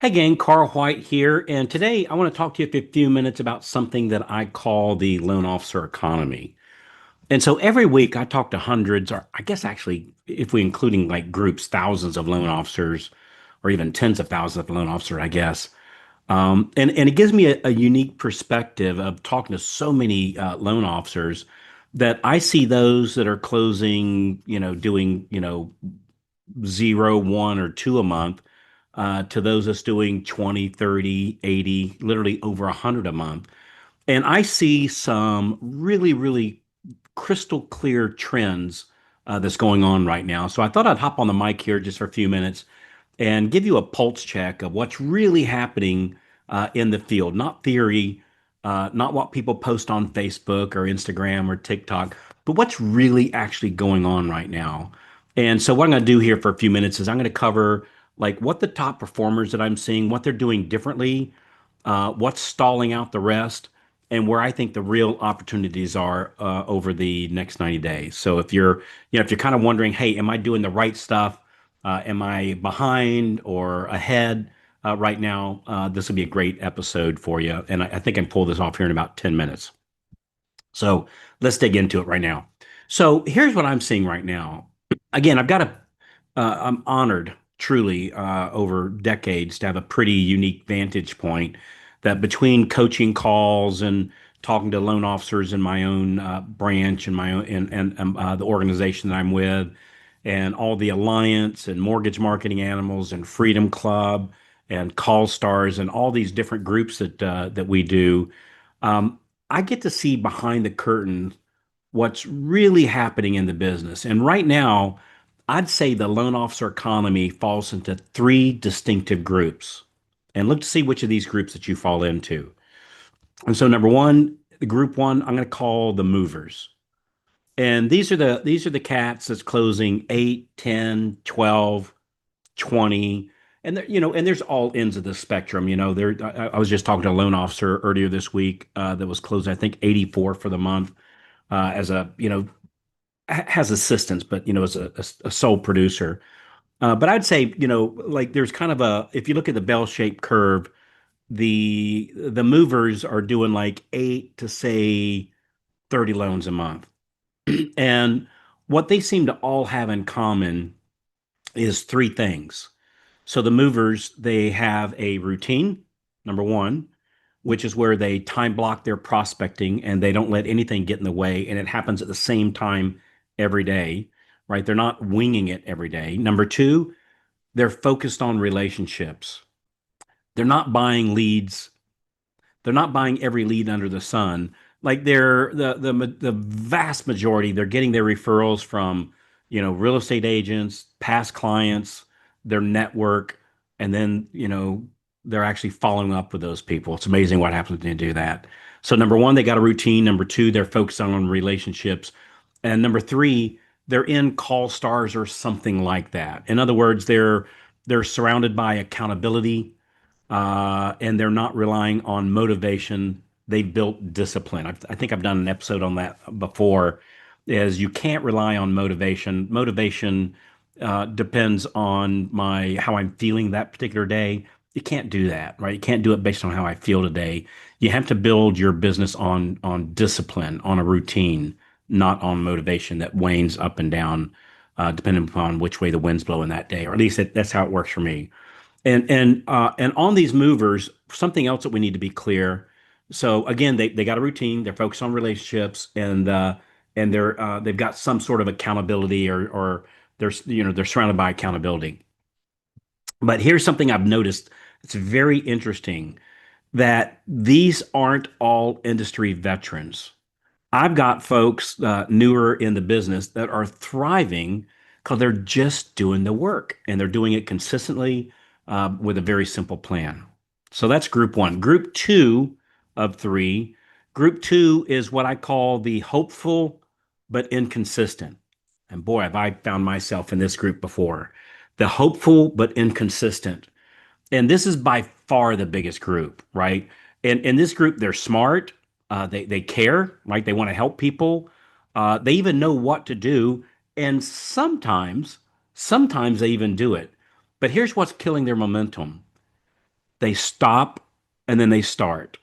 Hey gang, Carl White here, and today I want to talk to you for a few minutes about something that I call the loan officer economy. And so every week I talk to hundreds, or I guess actually, if we including like groups, thousands of loan officers, or even tens of thousands of loan officers, I guess. And it gives me a unique perspective of talking to so many loan officers that I see those that are closing, doing, zero, one, or two a month to those that's doing 20, 30, 80, literally over 100 a month. And I see some really, really crystal clear trends that's going on right now. So I thought I'd hop on the mic here just for a few minutes and give you a pulse check of what's really happening in the field, not theory, not what people post on Facebook or Instagram or TikTok, but what's really actually going on right now. And so what I'm going to do here for a few minutes is I'm going to cover like what the top performers that I'm seeing, what they're doing differently, what's stalling out the rest, and where I think the real opportunities are over the next 90 days. So if you're kind of wondering, hey, am I doing the right stuff? Am I behind or ahead right now? This will be a great episode for you, and I think I can pull this off here in about 10 minutes. So let's dig into it right now. So here's what I'm seeing right now. Again, I'm honored truly over decades to have a pretty unique vantage point that between coaching calls and talking to loan officers in my own branch and my own and the organization that I'm with and all the alliance and mortgage marketing animals and freedom club and call stars and all these different groups that we do. um, I get to see behind the curtain what's really happening in the business. And right now, I'd say the loan officer economy falls into three distinctive groups. And look to see which of these groups that you fall into. And so number one, the group one, I'm going to call the movers. And these are the cats that's closing 8, 10, 12, 20. And and there's all ends of the spectrum. I was just talking to a loan officer earlier this week that was closing, I think, 84 for the month as a, has assistants, but as a sole producer. But I'd say, like there's kind of if you look at the bell-shaped curve, the movers are doing like 8 to say 30 loans a month. And what they seem to all have in common is three things. So the movers, they have a routine, number one, which is where they time block their prospecting and they don't let anything get in the way. And it happens at the same time every day, right? They're not winging it every day. Number two, they're focused on relationships. They're not buying leads. They're not buying every lead under the sun. Like they're the vast majority, they're getting their referrals from, real estate agents, past clients, their network, and then, they're actually following up with those people. It's amazing what happens when you do that. So number one, they got a routine. Number two, they're focused on relationships. And number three, they're in call stars or something like that. In other words, they're surrounded by accountability and they're not relying on motivation. They've built discipline. I think I've done an episode on that before. Is you can't rely on motivation. Motivation depends on my how I'm feeling that particular day. You can't do that, right? You can't do it based on how I feel today. You have to build your business on discipline, on a routine, not on motivation that wanes up and down, depending upon which way the wind's blowing that day. Or at least that's how it works for me. And on these movers, something else that we need to be clear. So again, they got a routine. They're focused on relationships, and they've got some sort of accountability, or they're surrounded by accountability. But here's something I've noticed. It's very interesting that these aren't all industry veterans. I've got folks newer in the business that are thriving because they're just doing the work and they're doing it consistently with a very simple plan. So that's group one. Group two of three. Group two is what I call the hopeful but inconsistent. And boy, have I found myself in this group before. The hopeful but inconsistent. And this is by far the biggest group, right? And in this group, they're smart. They care, right? They want to help people. They even know what to do, and sometimes they even do it. But here's what's killing their momentum. They stop and then they start.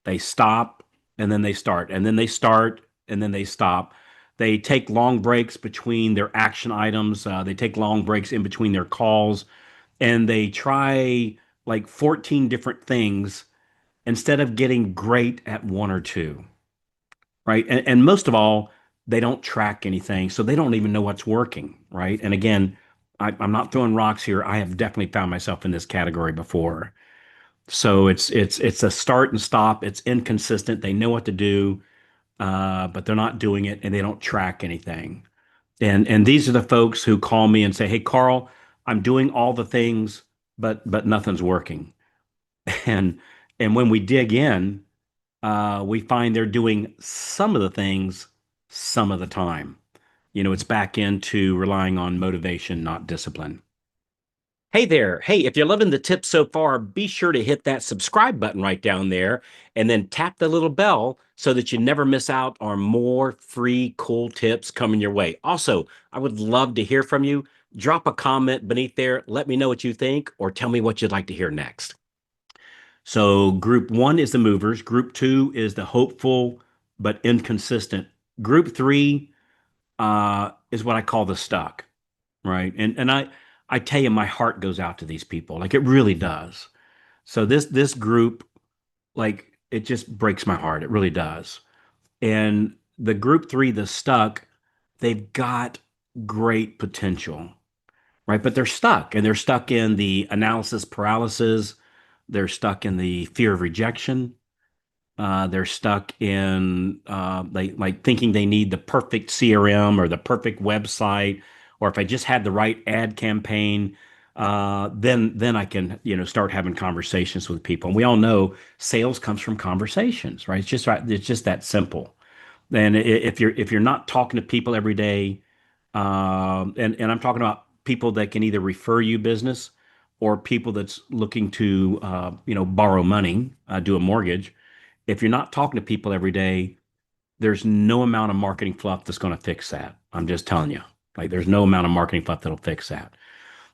They stop and then they start. And then they start and then they stop. They take long breaks between their action items. They take long breaks in between their calls. And they try like 14 different things instead of getting great at one or two, right? And most of all, they don't track anything. So they don't even know what's working, right? And again, I'm not throwing rocks here. I have definitely found myself in this category before. So it's a start and stop. It's inconsistent. They know what to do, but they're not doing it, and they don't track anything. And these are the folks who call me and say, "Hey, Carl, I'm doing all the things, but nothing's working." And and when we dig in, we find they're doing some of the things some of the time. It's back into relying on motivation, not discipline. Hey there. Hey, if you're loving the tips so far, be sure to hit that subscribe button right down there and then tap the little bell so that you never miss out on more free, cool tips coming your way. Also, I would love to hear from you. Drop a comment beneath there. Let me know what you think or tell me what you'd like to hear next. So, group one is the movers, group two is the hopeful but inconsistent. Group three is what I call the stuck, right? And I tell you, my heart goes out to these people, like it really does. So this group, like it just breaks my heart. It really does. And the group three, the stuck, they've got great potential, right? But they're stuck, and they're stuck in the analysis paralysis. They're stuck in the fear of rejection. They're stuck in like thinking they need the perfect CRM or the perfect website, or if I just had the right ad campaign, then I can start having conversations with people. And we all know sales comes from conversations, right? It's just right. It's just that simple. And if you're not talking to people every day, and I'm talking about people that can either refer you business or people that's looking to borrow money, do a mortgage. If you're not talking to people every day, there's no amount of marketing fluff that's going to fix that. I'm just telling you. Like there's no amount of marketing fluff that'll fix that.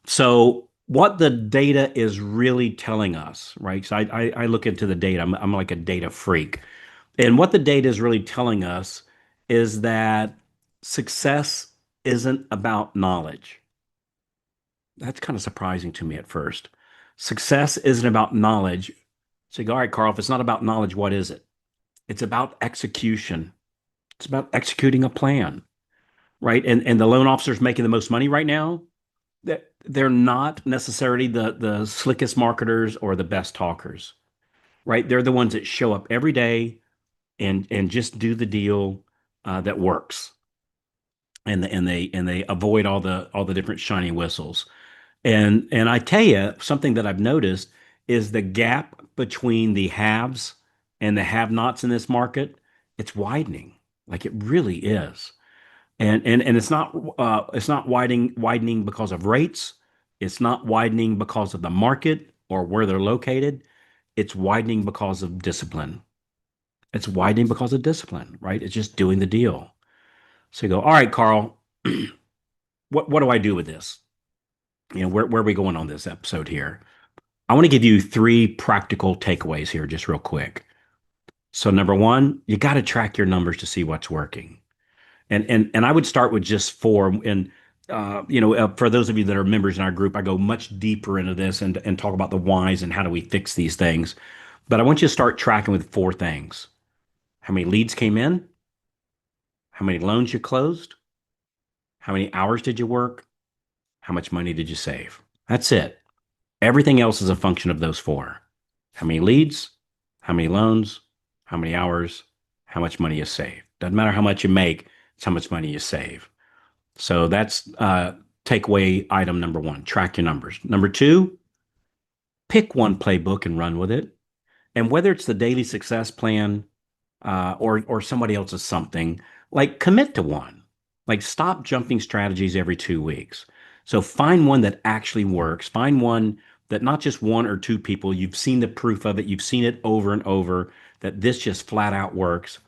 So what the data is really telling us, right? So I look into the data. I'm like a data freak. And what the data is really telling us is that success isn't about knowledge. That's kind of surprising to me at first. Success isn't about knowledge. So you go, all right, Carl, if it's not about knowledge, what is it? It's about execution. It's about executing a plan, right? And the loan officers making the most money right now, they're not necessarily the slickest marketers or the best talkers, right? They're the ones that show up every day and just do the deal that works, and they avoid all the different shiny whistles. And I tell you, something that I've noticed is the gap between the haves and the have-nots in this market, it's widening. Like it really is. And it's not widening because of rates. It's not widening because of the market or where they're located. It's widening because of discipline. It's widening because of discipline, right? It's just doing the deal. So you go, all right, Carl, what do I do with this? Where are we going on this episode here? I want to give you three practical takeaways here, just real quick. So number one, you got to track your numbers to see what's working. And I would start with just four. And for those of you that are members in our group, I go much deeper into this and talk about the whys and how do we fix these things. But I want you to start tracking with four things: how many leads came in, how many loans you closed, how many hours did you work, how much money did you save. That's it. Everything else is a function of those four: how many leads, how many loans, how many hours, how much money you save. Doesn't matter how much you make, it's how much money you save. So that's takeaway item number one: track your numbers. Number two, pick one playbook and run with it. And whether it's the daily success plan or somebody else's something, like commit to one. Like stop jumping strategies every 2 weeks. So find one that actually works. Find one that not just one or two people, you've seen the proof of it, you've seen it over and over, that this just flat out works.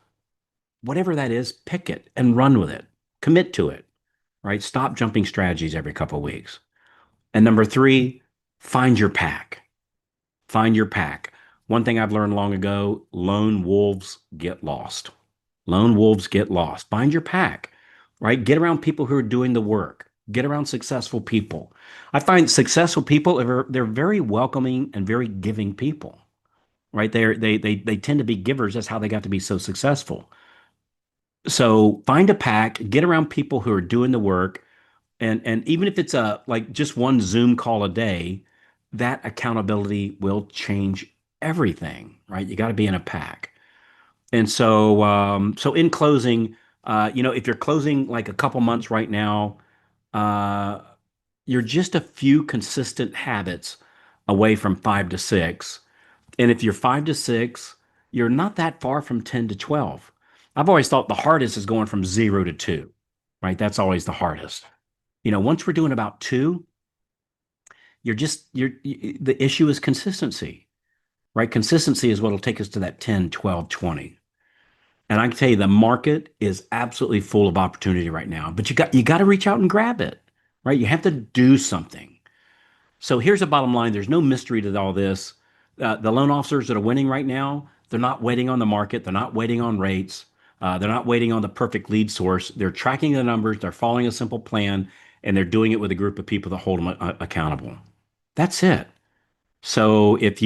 Whatever that is, pick it and run with it. Commit to it, right? Stop jumping strategies every couple of weeks. And number three, find your pack. Find your pack. One thing I've learned long ago, lone wolves get lost. Lone wolves get lost. Find your pack, right? Get around people who are doing the work. Get around successful people. I find successful people they're very welcoming and very giving people, right? They tend to be givers. That's how they got to be so successful. So find a pack, get around people who are doing the work, and even if it's a like just one Zoom call a day, that accountability will change everything, right? You got to be in a pack. And so in closing, if you're closing like a couple months right now, uh, you're just a few consistent habits away from 5 to 6. And if you're 5 to 6, you're not that far from 10 to 12. I've always thought the hardest is going from 0 to 2, right? That's always the hardest. Once we're doing about 2, the issue is consistency, right? Consistency is what will take us to that 10, 12, 20. And I can tell you the market is absolutely full of opportunity right now, but you got to reach out and grab it, right? You have to do something. So here's the bottom line. There's no mystery to all this. The loan officers that are winning right now, they're not waiting on the market. They're not waiting on rates. They're not waiting on the perfect lead source. They're tracking the numbers. They're following a simple plan, and they're doing it with a group of people that hold them accountable. That's it. So if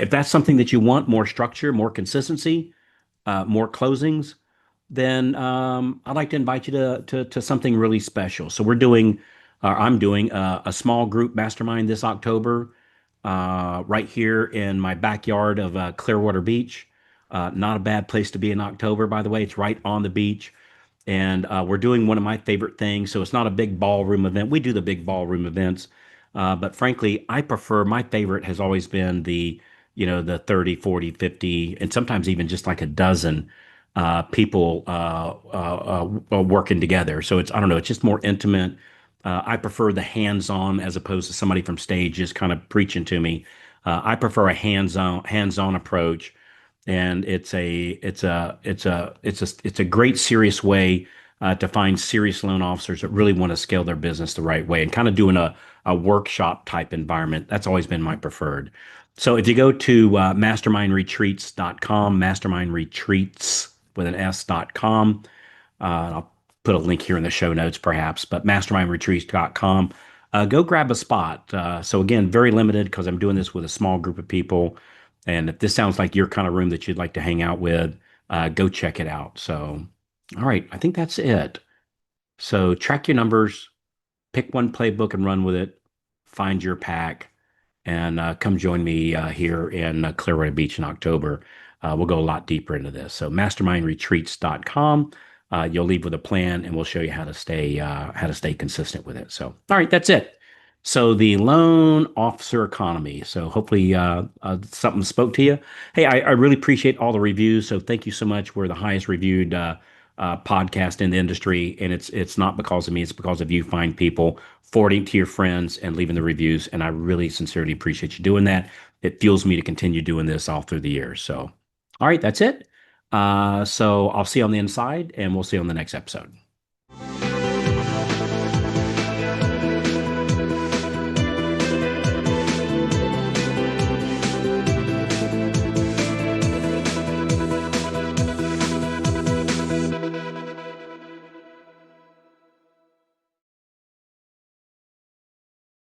that's something that you want, more structure, more consistency, more closings, then I'd like to invite you to something really special. So I'm doing a small group mastermind this October, right here in my backyard of Clearwater Beach. Not a bad place to be in October, by the way. It's right on the beach. And we're doing one of my favorite things. So it's not a big ballroom event. We do the big ballroom events. But frankly, I prefer my favorite has always been the 30, 40, 50, and sometimes even just like a dozen people working together. So I don't know, it's just more intimate. I prefer the hands-on as opposed to somebody from stage just kind of preaching to me. I prefer a hands-on approach, and it's a great serious way to find serious loan officers that really want to scale their business the right way and kind of doing a workshop type environment. That's always been my preferred. So if you go to mastermindretreats.com, mastermindretreats with an S.com, I'll put a link here in the show notes perhaps, but mastermindretreats.com. Go grab a spot. So again, very limited because I'm doing this with a small group of people. And if this sounds like your kind of room that you'd like to hang out with, go check it out. So, all right, I think that's it. So track your numbers, pick one playbook and run with it, find your pack, and come join me here in Clearwater Beach in October. We'll go a lot deeper into this. So mastermindretreats.com. You'll leave with a plan, and we'll show you how to stay consistent with it. So, all right, that's it. So the loan officer economy. So hopefully something spoke to you. Hey, I really appreciate all the reviews. So thank you so much. We're the highest reviewed podcast in the industry, and it's not because of me. It's because of you find people forwarding to your friends and leaving the reviews. And I really sincerely appreciate you doing that. It fuels me to continue doing this all through the years. So, all right, that's it. So I'll see you on the inside, and we'll see you on the next episode.